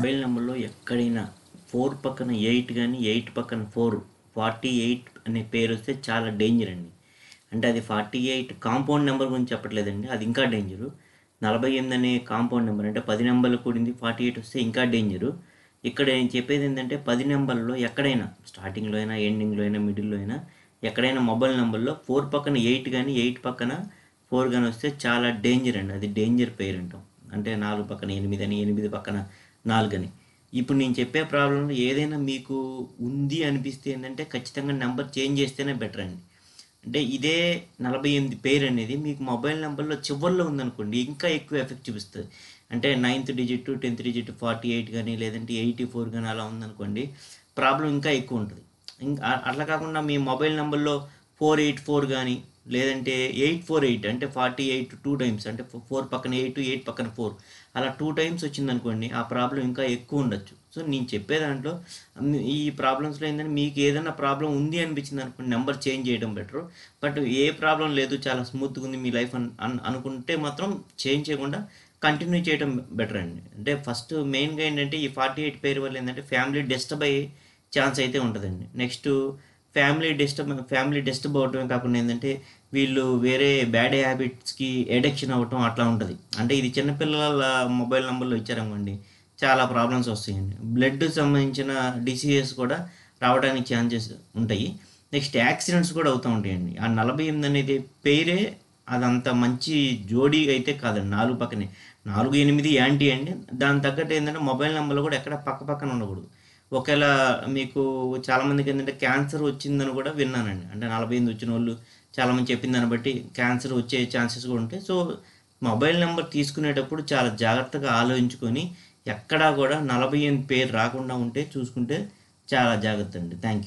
Mobile నంబర్లో ఎక్కడైనా 4 పక్కన 8 గాని, 8 పక్కన 4 48 అనే పేరొస్తే చాలా డేంజర్ అండి. అంటే అది 48 కాంపౌండ్ నంబర్ గురించి చెప్పట్లేదండి. అది ఇంకా డేంజరు. 48 అనే కాంపౌండ్ నంబర్ అంటే 10 నంబర్లు కూడింది 48 వస్తే ఇంకా డేంజరు. ఇక్కడ నేను చెప్పేదేంటంటే 10 నంబర్‌లో ఎక్కడైనా స్టార్టింగ్‌లో అయినా, ఎండింగ్‌లో అయినా, మిడిల్‌లో అయినా ఎక్కడైనా మొబైల్ నంబర్‌లో 4 పక్కన 8 గాని, 8 పక్కన 4 గాని వస్తే చాలా డేంజర్ అండి. అది డేంజర్ పెయిర్ అంటాం. అంటే 4 పక్కన 8 అని, 8 పక్కన 4 అని. ఇప్పుడు నేను చెప్పే ప్రాబ్లమ్‌లో ఏదైనా మీకు ఉంది అనిపిస్తే ఏందంటే ఖచ్చితంగా నంబర్ చేంజ్ చేస్తేనే బెటర్ అండి. అంటే ఇదే 48 పేర్ అనేది మీకు మొబైల్ నంబర్‌లో చివరిలో ఉందనుకోండి ఇంకా ఎక్కువ ఎఫెక్ట్ చూపిస్తది. అంటే 9థ్ డిజిట్, 10థ్ డిజిట్ 48 గాని లేదంటే 84 గాని అలా ఉందనుకోండి ప్రాబ్లమ్ ఇంకా ఎక్కువ ఉంటది. అట్లా కాకుండా మీ మొబైల్ నంబర్‌లో 484 గాని లేదంటే 848 అంటే 48 2 టైమ్స్ అంటే 4 పక్కన 8, 8 పక్కన 4 అలా 2 టైమ్స్ వచ్చిందనుకోండి ఆ ప్రాబ్లమ్ ఇంకా ఎక్కువ ఉండొచ్చు. సో నేను చెప్పే దాంట్లో ఈ ప్రాబ్లమ్స్‌లో ఏందంటే మీకు ఏదైనా ప్రాబ్లమ్ ఉంది అనిపించింది అనుకోండి నంబర్ చేంజ్ చేయడం బెటరు. బట్ ఏ ప్రాబ్లమ్ లేదు చాలా స్మూత్‌గా ఉంది మీ లైఫ్ అనుకుంటే మాత్రం చేంజ్ చేయకుండా కంటిన్యూ చేయడం బెటర్ అండి. అంటే ఫస్ట్ మెయిన్‌గా ఏంటంటే ఈ 48 పేరు వల్ల ఏందంటే ఫ్యామిలీ డిస్టర్బ్ అయ్యే ఛాన్స్ అయితే ఉంటదండి. నెక్స్ట్ ఫ్యామిలీ డిస్టర్బ్ అవ్వటమే కాకుండా ఏందంటే వీళ్ళు వేరే బ్యాడ్ హ్యాబిట్స్‌కి అడిక్షన్ అవ్వటం అట్లా ఉంటది. అంటే ఇది చిన్న పిల్లల మొబైల్ నంబర్‌లో ఇచ్చారనుకోండి చాలా ప్రాబ్లమ్స్ వస్తాయండి. బ్లడ్‌కి సంబంధించిన డిసీజెస్ కూడా రావడానికి ఛాన్సెస్ ఉంటాయి. నెక్స్ట్ యాక్సిడెంట్స్ కూడా అవుతా ఉంటాయండి. ఆ 48 అనేది పేరే అదంత మంచి జోడీ అయితే కాదండి. 4 పక్కనే. 4, 8 యాంటీ అండి. దానికి తగ్గట్టు ఏందంటే మొబైల్ నంబర్‌లు కూడా ఎక్కడ పక్క పక్కన ఉండకూడదు. ఒకేళ మీకు చాలామందికి ఏంటంటే క్యాన్సర్ వచ్చిందని కూడా విన్నానండి. అంటే 48 వచ్చినోళ్ళు చాలామంది చెప్పిన దాన్ని బట్టి క్యాన్సర్ వచ్చే ఛాన్సెస్ కూడా ఉంటాయి. సో, మొబైల్ నంబర్ తీసుకునేటప్పుడు చాలా జాగ్రత్తగా ఆలోచించుకొని ఎక్కడా కూడా 48 పేరు రాకుండా ఉంటే చూసుకుంటే చాలా జాగ్రత్త అండి. Thank you.